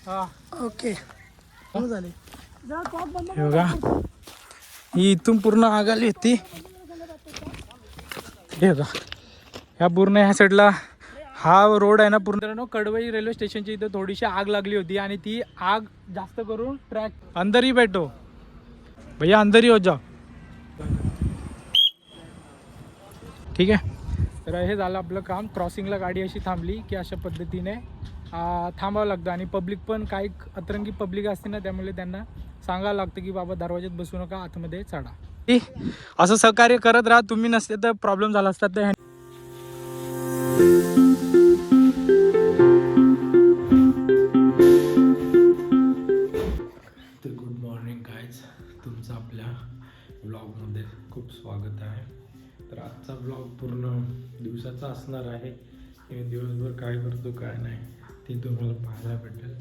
Okay झाले हे बघा ही इथून पूर्ण आग आली होती. हे बघा ह्या पूर्ण ह्या साईडला हा रोड आहे ना पूर्ण कडवई रेल्वे स्टेशनची इथं थोडीशी आग लागली होती आणि ती आग जास्त करून ट्रॅक अंदर ही बैठो भैया अंदर ही हो जाओ. ठीक आहे. तर हे झालं आपलं काम. क्रॉसिंगला गाडी अशी थांबली की अशा पद्धतीने थांबावं लागतं आणि पब्लिक पण काही अतरंगी पब्लिक असते ना त्यामुळे त्यांना सांगावं लागतं की बाबा दरवाज्यात बसू नका आतमध्ये चढा. असं सहकार्य करत राहा. तुम्ही नसते तर प्रॉब्लेम झाला असता. तर गुड मॉर्निंग गाईज, तुमचं आपल्या व्लॉगमध्ये खूप स्वागत आहे. तर आजचा व्लॉग पूर्ण दिवसाचा असणार आहे. मी दिवसभर काय करतो काय नाही ते तुम्हाला पाहायला भेटेल.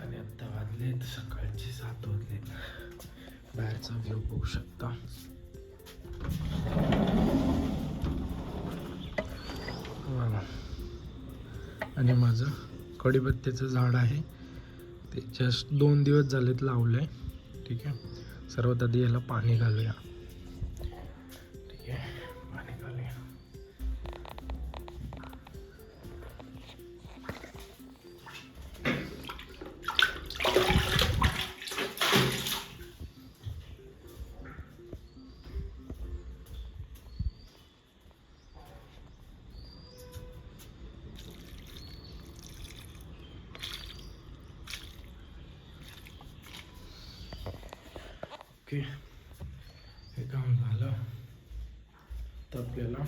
आणि आत्ता वाजलेत सकाळचे 7 वाजलेत. बाहेरचा व्ह्यू बघू शकता. आणि माझं कडीपत्त्याचं झाड आहे ते जस्ट 2 दिवस झालेत लावलं आहे. ठीक आहे. सर्वात आधी याला पाणी घालूया. ठीक आहे, पाणी घालूया. ओके, हे काम झालं. तर आपल्याला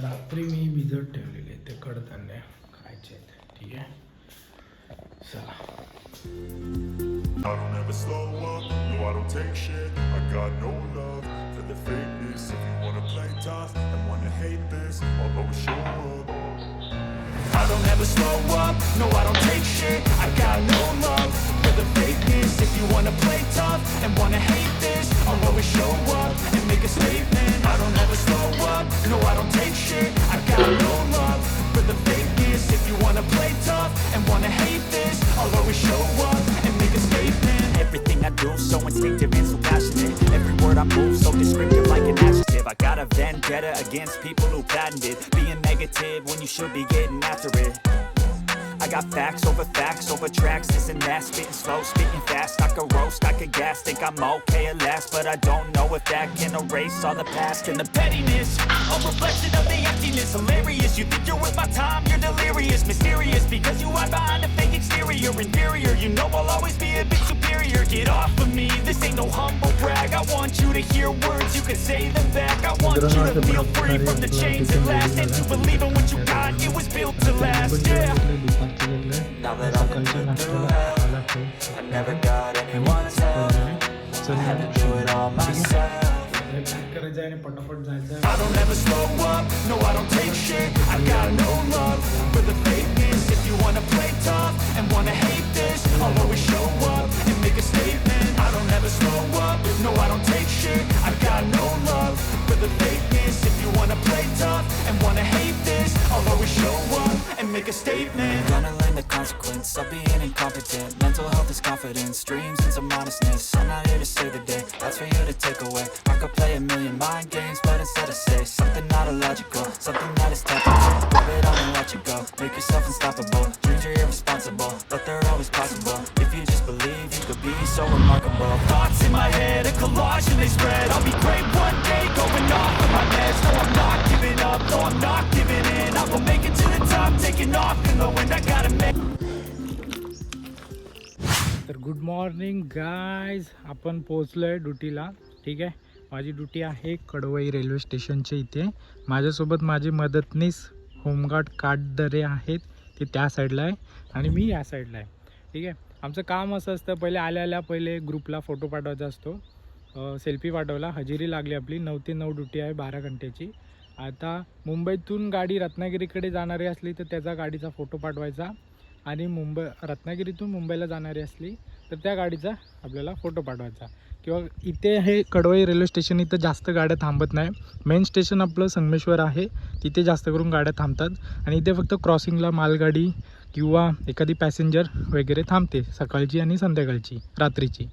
रात्री मी भिजत ठेवलेले ते कडधान्य खायचे आहेत. ठीक आहे, चला. I don't ever slow up, no I don't take shit. I got no love for the fakeness. If you wanna play tough and wanna hate this, I'll always show up. I don't ever slow up, no I don't take shit. I got no love for the fakeness. If you wanna play tough and wanna hate this, I'll always show up and make a statement. I don't ever slow up, no I don't take shit. I got no love for the fakeness. If you wanna play tough and wanna hate this, I'll always show up and make a statement. Everything I do so instinctive and so passionate. Every word I move so descriptive like an adjective. I got a vendetta against people who patented being negative when you should be getting after it. I got facts over tracks, this and that, spitting slow, spitting fast. I could roast, I could gas, think I'm okay at last, but I don't know if that can erase all the past and the pettiness. A reflection of the emptiness, hilarious. You think you're worth my time, you're delirious, mysterious because you hide behind a fake exterior, inferior. You know I'll always be a bit superior. Get off of me, this ain't no humble brag. I want you to hear words, you can say them back. I want you to feel free from the chains that last, and to believe in what you got, it was built to last. Yeah. Now that I've been through hell, I never got anyone's help. I had to do it all myself. I don't ever slow up, no I don't take shit. I got no love for the fakeness. If you wanna play tough and wanna hate this, I'll always show up and make a statement. I don't ever slow up, no I don't take shit. I got no love for the fakeness. If you wanna play tough and wanna hate this, I'll always show up and make a statement. Gonna learn the consequence of being incompetent. Mental health is confidence, dreams and some honestness. I'm not here to save the day, that's for you to take away. I could play a million mind games, but instead I say something not illogical, something that is technical. Grab it on and watch it go, make yourself unstoppable. Dreams are irresponsible, but they're always possible. If you just believe, you could be so remarkable. Thoughts in my head, a collage and they spread. I'll be great one day, going off of my meds. No, I'm not giving up, no, I'm not giving in. I will make it to the top, taking off in the wind. I gotta make. तर good morning guys, आपण पोचलो आहे ड्युटीला. ठीक आहे, माझी duty आहे कडवई railway स्टेशनच्या इथे. माझ्यासोबत माझे मदतनीस होमगार्ड काठदरे आहेत, ते त्या साईडला आहे आणि मी या साईडला आहे. ठीक आहे, आमचं काम असं असतं, पहिले आल्या पहिले ग्रुपला फोटो पाठवायचा असतो. सेल्फी पाठवला, हजेरी लागली आपली. 9 ते 9 ड्युटी आहे 12 घंट्याची. आता मुंबईतून गाडी रत्नागिरीकडे जाणारी असली तर त्याचा गाडीचा फोटो पाठवायचा आणि रत्नागिरीतून मुंबईला जाणारी असली तर त्या गाडीचा आपल्याला फोटो पाठवायचा. किंवा इथे हे कडवई रेल्वे स्टेशन, इथं जास्त गाड्या थांबत नाही. मेन स्टेशन आपलं संगमेश्वर आहे, तिथे जास्त करून गाड्या थांबतात. आणि इथे फक्त क्रॉसिंगला मालगाडी किंवा एखादी पॅसेंजर वगैरे थांबते सकाळची आणि संध्याकाळची रात्रीची,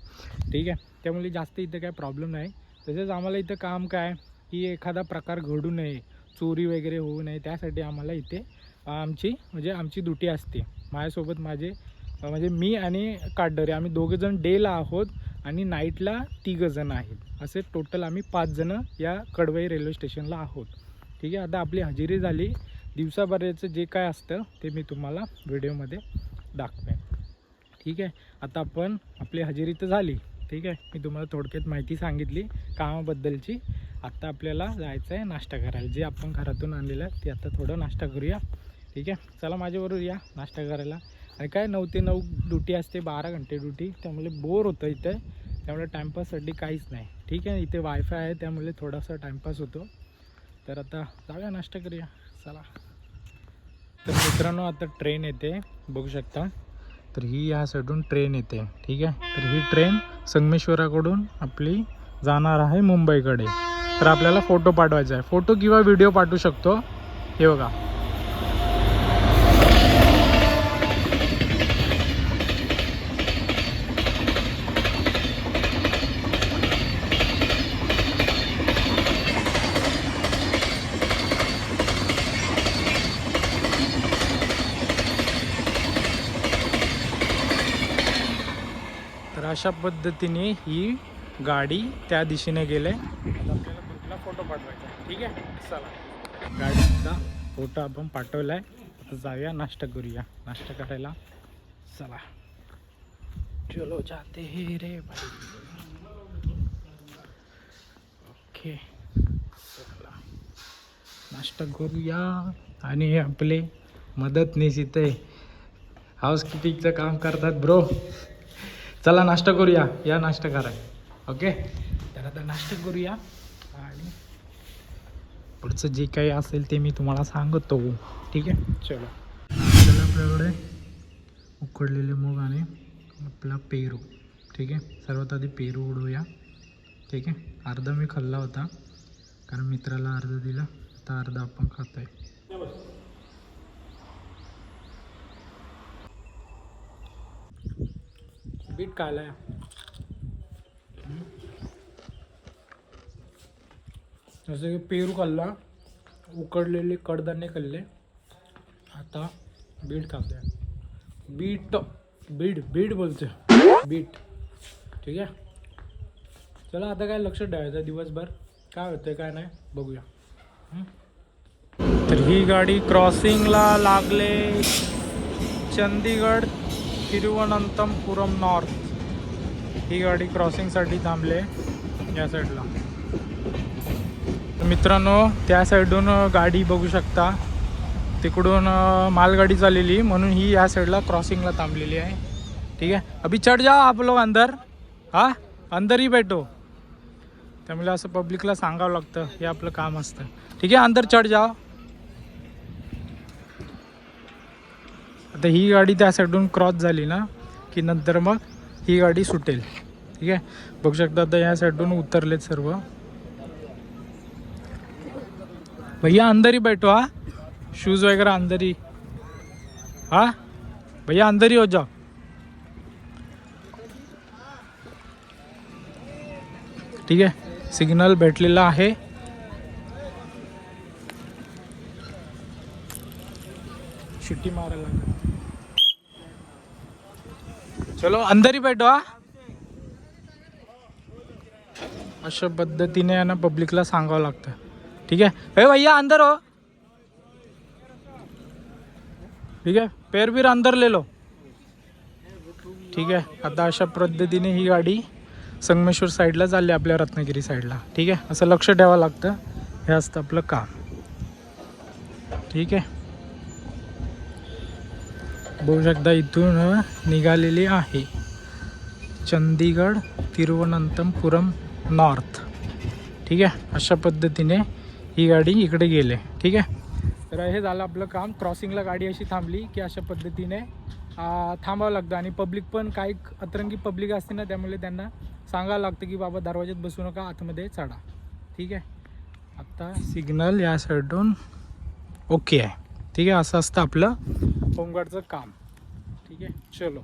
ठीक आहे. त्यामुळे जास्त इथं काय प्रॉब्लेम नाही. तसेच आम्हाला इथं काम काय की एखादा प्रकार घडू नये, चोरी वगैरे होऊ नये, त्यासाठी आम्हाला इथे आमची ड्युटी असते. माझ्यासोबत म्हणजे मी आणि काटदरे आम्ही 2 जण डेला आहोत आणि नाईटला 3 जण आहेत. असे टोटल आम्ही 5 जण या कडवई रेल्वे स्टेशनला आहोत, ठीक आहे. आता आपली हजेरी झाली. दिवसाभराचं जे काय असतं ते मी तुम्हाला व्हिडिओमध्ये दाखवेन, ठीक आहे. आता आपण आपली हजेरी तर झाली, ठीक आहे. मी तुम्हाला थोडक्यात माहिती सांगितली कामाबद्दलची. आत्ता आपल्याला जायचं आहे नाश्ता करायला. जे आपण घरातून आणलेलं आहे ते आता थोडं नाश्ता करूया, ठीक आहे. चला माझ्याबरोबर या नाश्ता करायला. आणि काय 9 ते 9 ड्युटी असते, 12 घंटे ड्युटी. त्यामुळे बोर होतं इथे, त्यामुळे टाईमपाससाठी काहीच नाही, ठीक आहे. इथे वायफाय आहे त्यामुळे थोडासा टाईमपास होतो. तर आता जाऊया नाश्ता करूया, चला. तर मित्रांनो आता ट्रेन येते, बघू शकता. तर ही या साईडून ट्रेन येते, ठीक आहे. तर ही ट्रेन संगमेश्वराकडून आपली जाणार आहे मुंबईकडे. तर आपल्याला फोटो पाठवायचा आहे, फोटो किंवा व्हिडिओ पाठवू शकतो. हे बघा, तर अशा पद्धतीने ही गाडी त्या दिशेने गेले. आपल्याला ग्रुपला फोटो पाठवायचा आहे, ठीक आहे. चला, गाडीचा फोटो आपण पाठवला आहे. आता जाऊया नाश्ता करूया. नाश्ता करायला चला. चलो जाते हे रे भाई. ओके, चला नाश्ता करूया. आणि आपले मदतनीस इथे हाऊसकीपिंगचं काम करतात ब्रो. चला नाश्ता करूया, या नाश्ता करा. ओके, तर आता नाश्ता करूया आणि पुढचं जे काही असेल ते मी तुम्हाला सांगतो, ठीक आहे. चलो, आपल्याकडे उकडलेले मूग आणि आपला पेरू, ठीक आहे. सर्वात आधी पेरू उडवूया, ठीक आहे. अर्धा मी खाल्ला होता कारण मित्राला अर्धा दिला, आता अर्धा आपण खातोय. बीट खायला जसं की पेरू खाल्ला, उकडलेले कडधान्य खाल्ले, आता बीट खातोय. बीट बोलते, बीट, ठीक आहे. चला आता काय लक्ष ठेवायचं दिवसभर, काय होतंय काय नाही बघूया. तर ही गाडी क्रॉसिंगला लागले चंदीगड तिरुवनंतपुरम नॉर्थ. ही गाडी क्रॉसिंगसाठी थांबले या साईडला. मित्रांनो त्या साईडून गाडी बघू शकता, तिकडून मालगाडी चाललेली म्हणून ही या साईडला क्रॉसिंगला थांबलेली आहे, ठीक आहे. अभी चढ जाओ आप लोग अंदर, हाँ अंदर ही बैठो. त्यामुळे असं पब्लिकला सांगावं लागतं, हे आपलं काम असतं, ठीक आहे. अंदर चढ जाओ. आता ही गाडी त्या साईडून क्रॉस झाली ना की नंतर मग ही गाडी सुटेल, ठीक आहे. बघू शकता आता या साईडून उतरलेत सर्व. भैया अंदर ही बैठो, हाँ शूज़ वगैरह अंदर ही, हाँ भैया अंदर ही हो जाओ. ठीक आहे, सिग्नल भेटलेला आहे. शिट्टी मारायला लागेल. चलो अंदर ही बैठो, हाँ. अशा पद्धतीने आहे ना पब्लिकला सांगावं लागतं, ठीक आहे. हे भैया अंदर हो, ठीक आहे. पैर बीर अंदर ले लो, ठीक आहे. आता अशा पद्धतीने ही गाडी संगमेश्वर साईडला चालली, आपल्या रत्नागिरी साईडला, ठीक आहे. असं लक्ष ठेवावं लागतं, हे असतं आपलं काम, ठीक आहे. बघू शकता इथून निघालेली आहे चंदीगड तिरुवनंतपुरम नॉर्थ, ठीक आहे. अशा पद्धतीने ही गाडी इकडे गेले, ठीक आहे. तर हे झालं आपलं काम. क्रॉसिंगला गाडी अशी थांबली की अशा पद्धतीने थांबावं लागतं. आणि पब्लिक पण काही अतरंगी पब्लिक असते ना, त्यामुळे त्यांना सांगावं लागतं की बाबा दरवाज्यात बसू नका, आतमध्ये चढा, ठीक आहे. आता सिग्नल या साईडून ओके आहे, ठीक आहे. असं असतं आपलं होमगार्डचं काम. ठीक आहे, चलो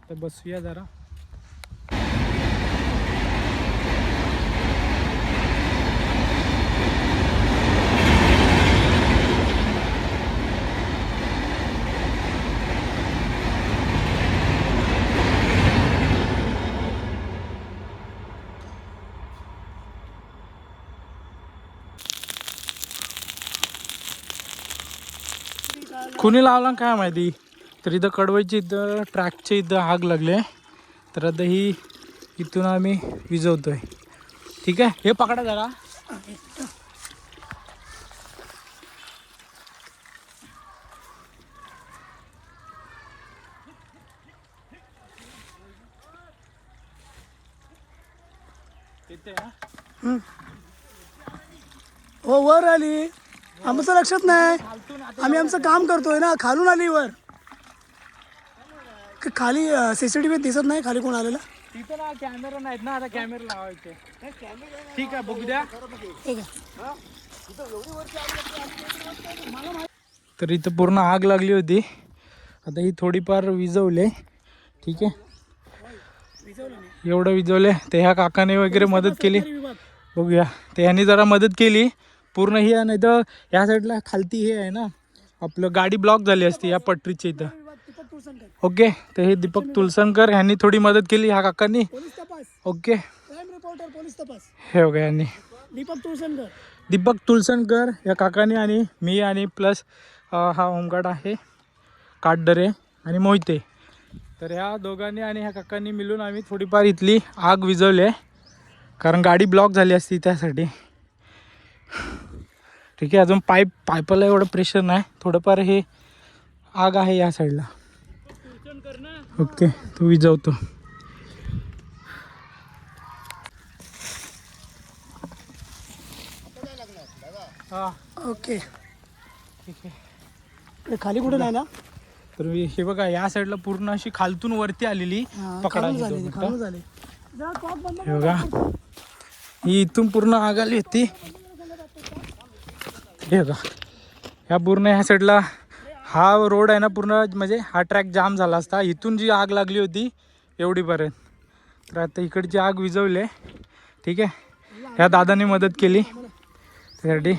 तर बसूया जरा. कोणी लावला काय माहिती. तर इथं कडवईची इथं ट्रॅकच्या इथं आग लागली आहे. तर आता ही इथून आम्ही विझवतोय. ठीक आहे, हे पकडा जरा. हो वर आली, आमचं लक्षात नाही. आम्ही आमचं काम करतोय ना. खालून आली वर. खाली सीसीटीव्ही दिसत नाही खाली कोण आलेला. तिथं ना कॅमेरा नाहीत ना, आता कॅमेरा लावायचे. ठीक आहे, बघू द्या. ठीक आहे. तर इथं पूर्ण आग लागली होती. आता ही थोडीफार विझवले. ठीक आहे, एवढं विझवले. ते ह्या काकाने वगैरे मदत केली. बघूया, ते ह्यांनी जरा मदत केली पूर्ण. ही नाही तर ह्या साईडला खालती हे आहे ना आपलं, गाडी ब्लॉक झाली असती या पटरीच्या इथं. ओके, तर हे दीपक तुलसनकर ह्यांनी थोडी मदत केली ह्या काकांनी. ओके, हे बघा यांनी दीपक तुलसनकर या काकांनी आणि मी आणि प्लस हा होमगार्ड आहे काटदरे आणि मोहिते. तर ह्या दोघांनी आणि ह्या काकांनी मिळून आम्ही थोडीफार इथली आग विझवली आहे, कारण गाडी ब्लॉक झाली असती त्यासाठी. ठीक आहे, अजून पाईपाला एवढं प्रेशर नाही. थोडंफार हे आग आहे या साईडला. ओके, तू विझवतो. हां ओके, ठीक आहे. खाली कुठे नाही ना. तर हे बघा, या साईडला पूर्ण अशी खालतून वरती आलेली पकडा. हे बघा, ही इथून पूर्ण आग आली होती. हे बघा, ह्या पूर्ण ह्या साईडला हा रोड आहे ना पूर्ण, म्हणजे हा ट्रॅक जाम झाला असता. इथून जी आग लागली होती एवढीपर्यंत. तर आता इकडची आग विझवली. ठीक आहे, ह्या दादाने मदत केली त्यासाठी.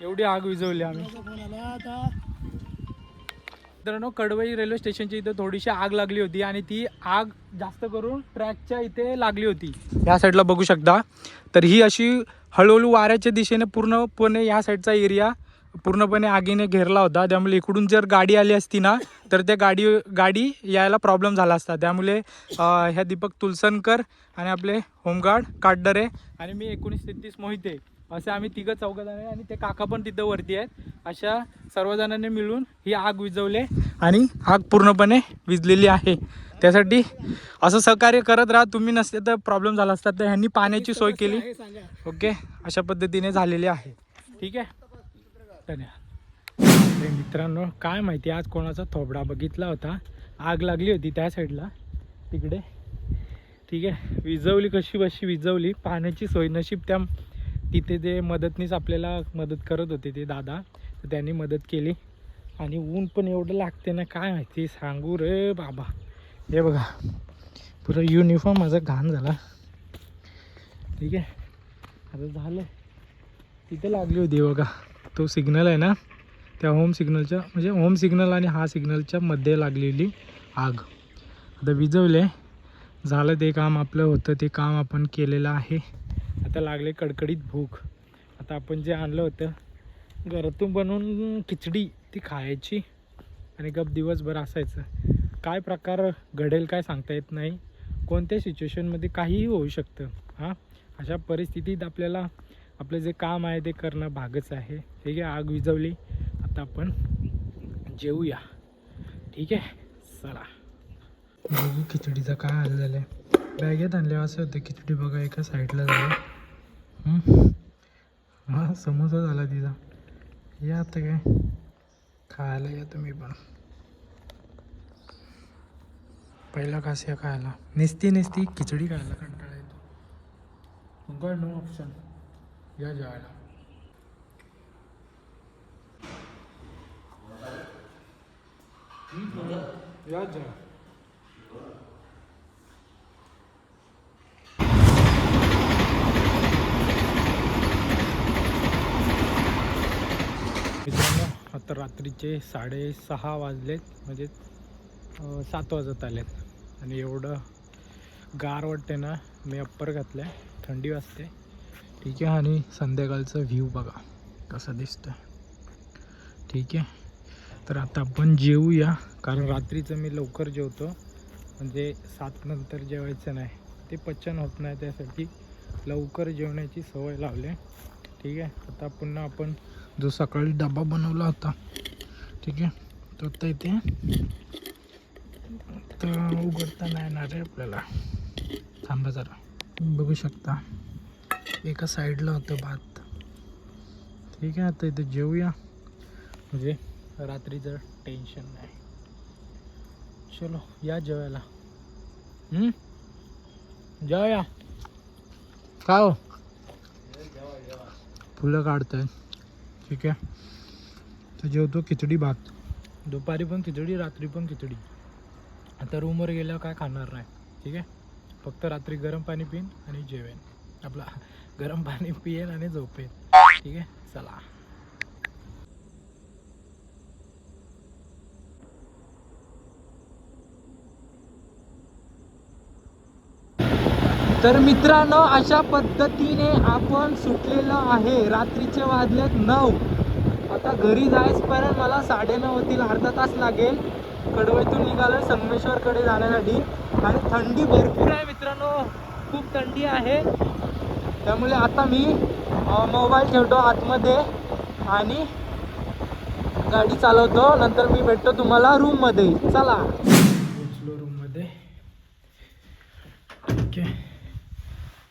एवढी आग विझवली आम्ही. मित्रांनो, कडवई रेल्वे स्टेशनच्या इथं थोडीशी आग लागली होती आणि ती आग जास्त करून ट्रॅकच्या इथे लागली होती. या साईडला बघू शकता. तर ही अशी हळूहळू वाऱ्याच्या दिशेने पूर्णपणे या साईडचा एरिया पूर्णपणे आगीने घेरला होता. त्यामुळे इकडून जर गाडी आली असती ना तर त्या गाडी यायला प्रॉब्लेम झाला असता. त्यामुळे ह्या दीपक तुलसनकर आणि आपले होमगार्ड काटदरे आणि मी 1933 मोहिते असे आम्ही तिघं चौघजण आहे आणि ते काका पण तिथं वरती आहेत. अशा सर्वजणांनी मिळून ही आग विझवली आणि आग पूर्णपणे विझलेली आहे. त्यासाठी असं सहकार्य करत राहा. तुम्ही नसते तर प्रॉब्लेम झाला असता. तर ह्यांनी पाण्याची सोय केली. ओके, अशा पद्धतीने झालेली आहे. ठीक आहे, धन्यवाद. मित्रांनो, काय माहिती आज कोणाचा थोबडा बघितला होता. आग लागली होती त्या साईडला तिकडे. ठीक आहे, विझवली कशी बशी विझवली. पाण्याची सोय नशीब त्या तिथे जे मदतनीस आपल्याला मदत करत होते ते दादा, तर त्यांनी मदत केली. आणि ऊन पण एवढं लागते ना, काय माहिती सांगू रे बाबा. हे बघा, पुरा युनिफॉर्म माझा घाण झाला. ठीक आहे, आता झालं. तिथे लागली होती बघा, तो सिग्नल आहे ना, त्या होम सिग्नलच्या म्हणजे होम सिग्नल आणि हा सिग्नलच्या मध्ये लागलेली आग. आता विझवले, झालं ते काम आपलं होतं ते काम आपण केलेलं आहे. आता लागले कडकडीत भूक. आता आपण जे आणलं होतं घरातून बनवून खिचडी ती खायची आणि गप दिवसभर असायचं. काय प्रकार घडेल काय सांगता येत नाही. कोणत्या सिच्युएशनमध्ये काहीही होऊ शकतं. हां, अशा परिस्थितीत आपल्याला आपलं जे काम आहे ते करणं भागच आहे. ठीक आहे, आग विझवली. आता आपण जेवूया. ठीक आहे, चला. बघू खिचडीचं काय हाल झालं आहे. बॅगेत आणले असं होतं खिचडी. बघा, एका साईडला झालं. हां, समोसा झाला तिचा. या आता काय खायला या तुम्ही पण. पहिला कासिया खायला नेसती खिचडी खायला कंटाळा येतो. God no option. या जेवायला. या जा. मित्रांनो आता रात्रीचे 6:30 वाजलेत, म्हणजे 7 वाजत आलेत आणि एवढं गार वाटते ना. मी अप्पर घातलं आहे, थंडी वाजते. ठीक आहे. आणि संध्याकाळचा व्ह्यू बघा कसा दिसतोय. ठीक आहे. तर आता आपण जेवूया, कारण रात्रीचं मी लवकर जेवतो, म्हणजे 7 नंतर जेवायचं नाही, ते पचन होत नाही, त्यासाठी लवकर जेवण्याची सवय लावली. ठीक आहे. आता पुन्हा आपण जो सकाळी डबा बनवला होता, ठीक आहे, तो आता इथे तर उघडता नाही येणार आहे आपल्याला. थांबा जरा. बघू शकता एका साईडला होतं भात. ठीक आहे. आता इथे जेवूया, म्हणजे रात्रीचं टेन्शन नाही. चलो या जेवायला. जेवाया का हो, फुलं काढतंय. ठीक आहे. तर जेवतो खिचडी भात, दुपारी पण खिचडी, रात्री पण खिचडी. आता रूमवर गेल्यावर काय खाणार नाही. ठीक आहे. फक्त रात्री गरम पाणी पिईन आणि जेवेन. आपला गरम पाणी पिईन आणि झोपेन. ठीक आहे. चला. तर मित्रांनो अशा पद्धतीने आपण सुटलेलो आहे. रात्रीचे वाजलेत 9. आता घरी जायचपर्यंत मला 9:30 होतील, अर्धा तास लागेल. कडवईतून निघालो संगमेश्वरकडे जाण्यासाठी. आणि थंडी भरपूर आहे मित्रांनो, खूप थंडी आहे. त्यामुळे आता मी मोबाईल ठेवतो आतमध्ये आणि गाडी चालवतो. नंतर मी भेटतो तुम्हाला रूममध्ये. चला. पोचलो रूममध्ये. ठीक आहे.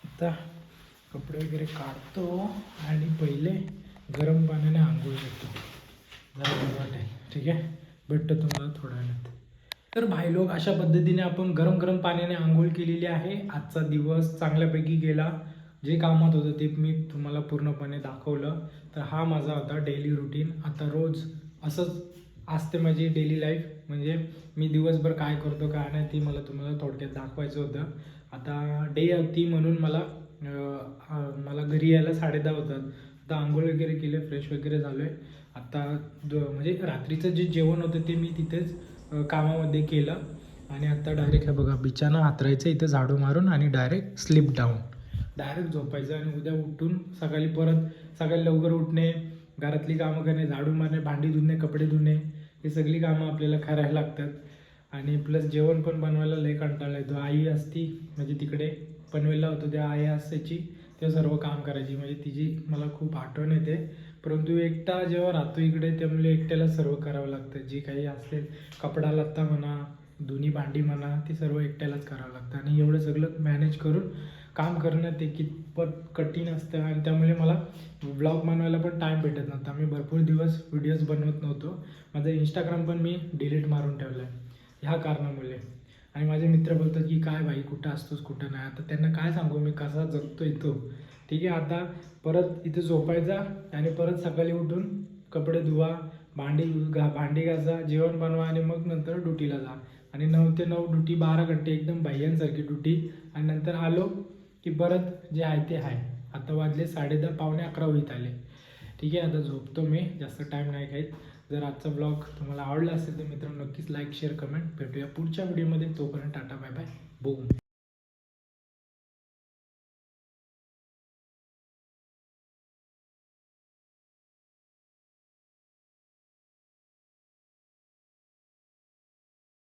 आता कपडे वगैरे काढतो आणि पहिले गरम पाण्याने आंघोळ करतो, जरा बरं वाटेल. ठीक आहे. भेटतो तुम्हाला थोड्या वेळात. तर भाई लोक, अशा पद्धतीने आपण गरम पाण्याने आंघोळ केलेली आहे. आजचा दिवस चांगल्यापैकी गेला. जे कामात होतं ते मी तुम्हाला पूर्णपणे दाखवलं. तर हा माझा होता डेली रुटीन. आता रोज असंच असते माझी डेली लाईफ, म्हणजे मी दिवसभर काय करतो काय नाही ते मला तुम्हाला थोडक्यात दाखवायचं होतं. आता डे होती म्हणून मला घरी यायला 10:30 होतात. आता आंघोळ वगैरे केले, फ्रेश वगैरे झालो आहे. आता म्हणजे रात्रीचं जे जेवण होतं ते मी तिथेच कामामध्ये केलं. आणि आता डायरेक्ट हे बघा बिछाना हातरायचं इथं झाडू मारून आणि डायरेक्ट स्लीप डाऊन, डायरेक्ट झोपायचं. आणि उद्या उठून सकाळी लवकर उठणे, घरातली कामं करणे, झाडू मारणे, भांडी धुणे, कपडे धुणे, हे सगळी कामं आपल्याला करायला लागतात. आणि प्लस जेवण पण बनवायला लय कंटाळा येतो. आई असती, म्हणजे तिकडे पनवेलला होतो त्या आई असायची, ते सर्व काम करायची, म्हणजे तिची मला खूप आठवण येते. परंतु एकटा जेव्हा राहतो इकडे, त्यामुळे एकट्याला सर्व करावं लागतं. जे काही असेल कपडा लत्ता म्हणा, धुणी भांडी म्हणा, ते सर्व एकट्यालाच करावं लागतं. आणि एवढं सगळं मॅनेज करून काम करणं ते कितपत कठीण असतं. आणि त्यामुळे मला ब्लॉग बनवायला पण टाईम भेटत नव्हता. मी भरपूर दिवस व्हिडिओज बनवत नव्हतो. माझं इंस्टाग्राम पण मी डिलीट मारून ठेवलं आहे ह्या कारणामुळे. आणि माझे मित्र बोलतात की काय भाई कुठं असतोस कुठं नाही. आता त्यांना काय सांगू मी कसा जगतो इथं. ठीक आहे. आता परत इथे झोपायचा आणि परत सकाळी उठून कपडे धुवा, भांडी घासा, जेवण बनवा आणि मग नंतर ड्युटीला जा. आणि 9 ते 9 ड्युटी, 12 घंटे एकदम बाह्यांसारखी ड्युटी. आणि नंतर आलो की परत जे आहे ते आहे. आता वाजले 10:30, पावणे 11 होईत आले. ठीक आहे. आता झोपतो मी, जास्त टाईम नाही घेत. जर आजचा ब्लॉग तुम्हाला आवडला असेल तर मित्रांनो नक्कीच लाईक शेअर कमेंट. भेटूया पुढच्या व्हिडिओमध्ये. तोपर्यंत टाटा बाय बाय.